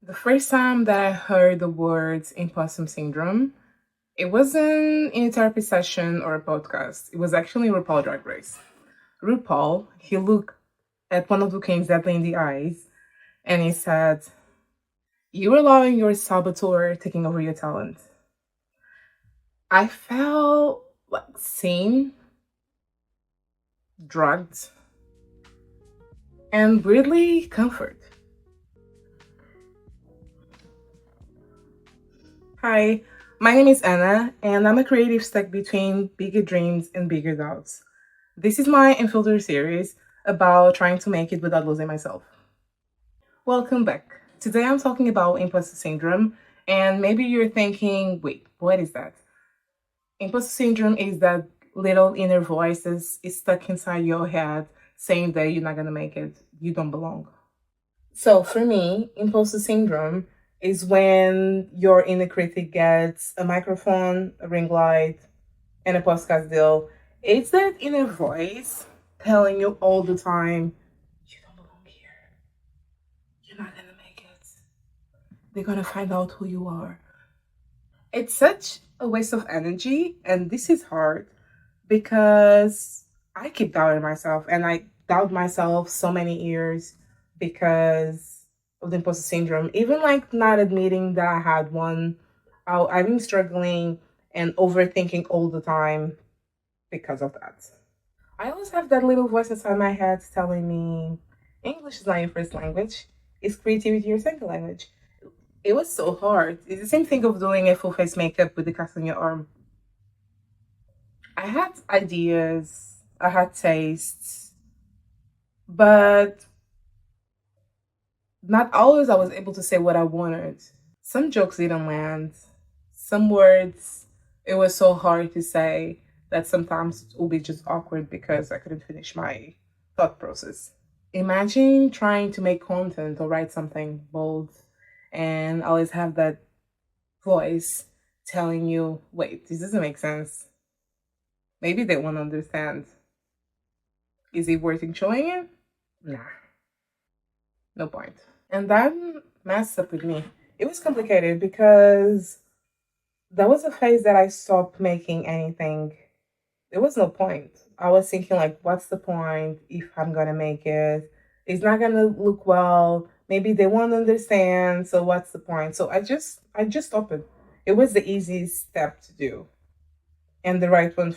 The first time that I heard the words imposter syndrome, it wasn't in a therapy session or a podcast. It was actually RuPaul Drag Race. RuPaul, he looked at one of the kings deadly in the eyes and he said, "You're allowing your saboteur taking over your talent." I felt like seen, drugged, and weirdly comfort. Hi, my name is Anna, and I'm a creative stuck between bigger dreams and bigger doubts. This is my Unfiltered series about trying to make it without losing myself. Welcome back. Today I'm talking about imposter syndrome, and maybe you're thinking, wait, what is that? Imposter syndrome is that little inner voice that is stuck inside your head saying that you're not gonna make it, you don't belong. So for me, imposter syndrome is when your inner critic gets a microphone, a ring light, and a podcast deal. It's that inner voice telling you all the time, you don't belong here. You're not gonna make it. They're gonna find out who you are. It's such a waste of energy, and this is hard because I keep doubting myself, and I doubt myself so many years because of the imposter syndrome. Even like not admitting that I had one, I've been struggling and overthinking all the time because of that. I always have that little voice inside my head telling me English is not your first language, it's creativity your second language. It was so hard. It's the same thing of doing a full face makeup with the cast on your arm. I had ideas, I had tastes, but not always I was able to say what I wanted. Some jokes didn't land. Some words, it was so hard to say that sometimes it would be just awkward because I couldn't finish my thought process. Imagine trying to make content or write something bold and always have that voice telling you, wait, this doesn't make sense. Maybe they won't understand. Is it worth showing it? Nah, no point. And that messed up with me. It was complicated because that was a phase that I stopped making anything. There was no point. I was thinking like, what's the point if I'm gonna make it? It's not gonna look well. Maybe they won't understand. So what's the point? So I just stopped it. It was the easiest step to do and the right one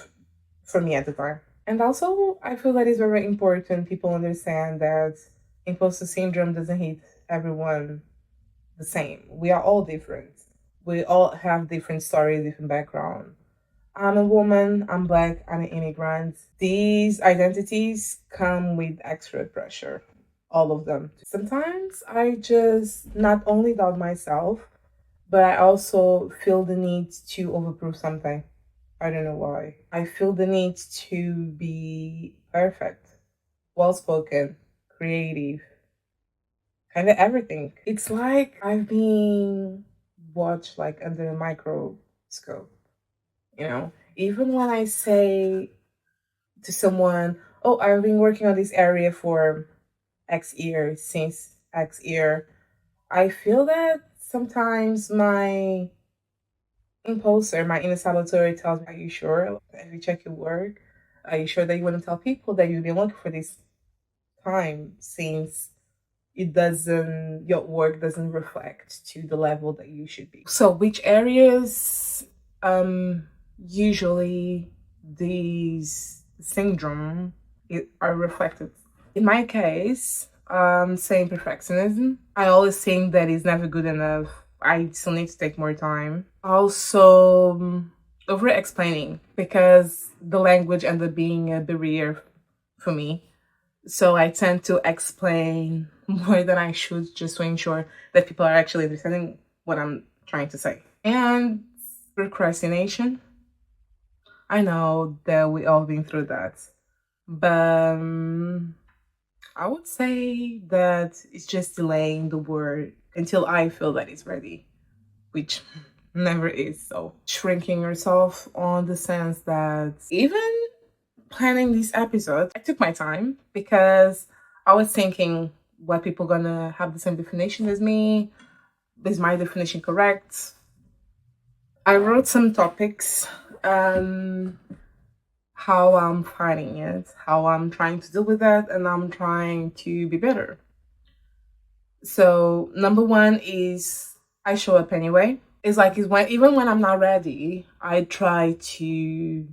for me at the time. And also, I feel that it's very important people understand that imposter syndrome doesn't hit everyone the same. We are all different. We all have different stories, different background. I'm a woman, I'm black, I'm an immigrant. These identities come with extra pressure, all of them. Sometimes I just not only doubt myself, but I also feel the need to overprove something. I don't know why. I feel the need to be perfect, well spoken, creative, kind of everything. It's like I've been watched like under a microscope, you know? Even when I say to someone, oh, I've been working on this area for X years, since X year, I feel that sometimes my imposter, my inner saboteur tells me, are you sure? Have you checked your work? Are you sure that you want to tell people that you've been working for this time since your work doesn't reflect to the level that you should be? So which areas usually these syndrome are reflected? In my case, saying perfectionism. I always think that it's never good enough. I still need to take more time. Also, over explaining because the language ended up being a barrier for me. So I tend to explain more than I should just to ensure that people are actually understanding what I'm trying to say. And procrastination. I know that we all been through that. But I would say that it's just delaying the word until I feel that it's ready, which never is. So shrinking yourself on the sense that even planning this episode, I took my time because I was thinking what people gonna have the same definition as me. Is my definition correct? I wrote some topics, how I'm fighting it, how I'm trying to deal with that, and I'm trying to be better. So number one is I show up anyway. It's like even when I'm not ready, I try to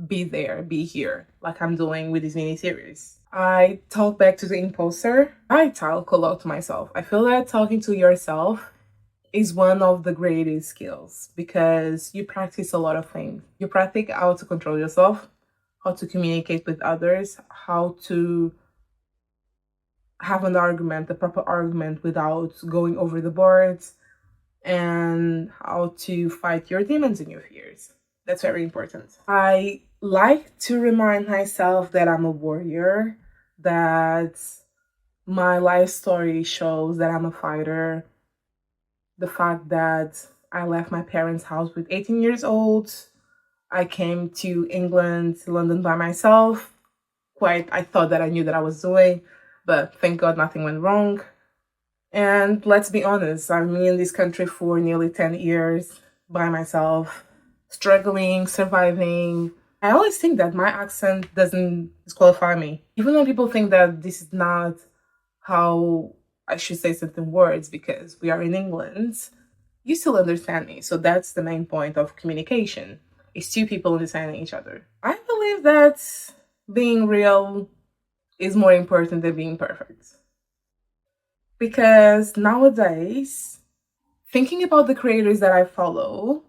be there, be here, like I'm doing with this mini series. I talk back to the imposter. I talk a lot to myself. I feel that talking to yourself is one of the greatest skills because you practice a lot of things. You practice how to control yourself, how to communicate with others, how to have an argument, a proper argument without going over the board, and how to fight your demons and your fears. That's very important. I like to remind myself that I'm a warrior, that my life story shows that I'm a fighter. The fact that I left my parents' house with 18 years old, I came to England, London by myself. I thought that I knew that I was doing, but thank God nothing went wrong. And let's be honest, I'm in this country for nearly 10 years by myself, struggling, surviving. I always think that my accent doesn't disqualify me. Even when people think that this is not how I should say certain words because we are in England, you still understand me. So that's the main point of communication. It's two people understanding each other. I believe that being real is more important than being perfect. Because nowadays, thinking about the creators that I follow,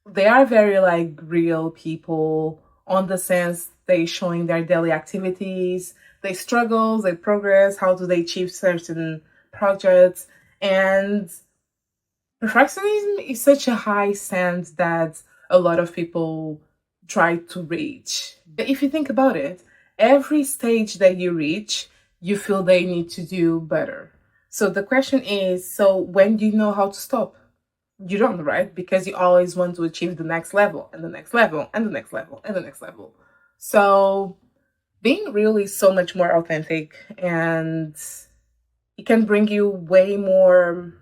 they are very like real people on the sense they showing their daily activities, their struggles, their progress, how do they achieve certain projects. And perfectionism is such a high sense that a lot of people try to reach. But if you think about it, every stage that you reach, you feel they need to do better. So the question is, so when do you know how to stop? You don't, right? Because you always want to achieve the next level and the next level and the next level and the next level. So being real is so much more authentic and it can bring you way more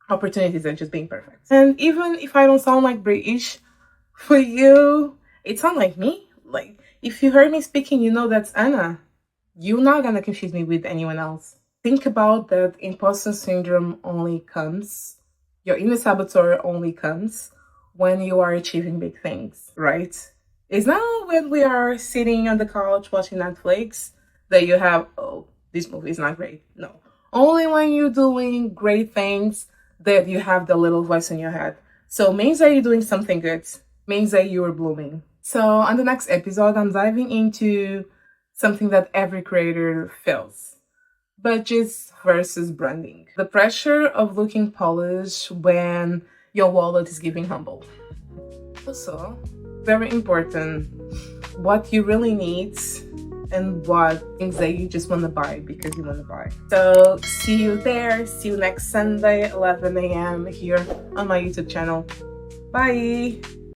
opportunities than just being perfect. And even if I don't sound like British, for you, it sounds like me. Like if you heard me speaking, you know that's Anna. You're not gonna confuse me with anyone else. Think about that imposter syndrome only comes, your inner saboteur only comes when you are achieving big things, right? It's not when we are sitting on the couch watching Netflix that you have, oh, this movie is not great. No. Only when you're doing great things that you have the little voice in your head. So means that you're doing something good, means that you are blooming. So on the next episode, I'm diving into something that every creator feels. Budgets versus branding. The pressure of looking polished when your wallet is giving humble. Also, very important, what you really need and what things that you just want to buy because you want to buy. So see you there. See you next Sunday, 11 a.m. here on my YouTube channel. Bye!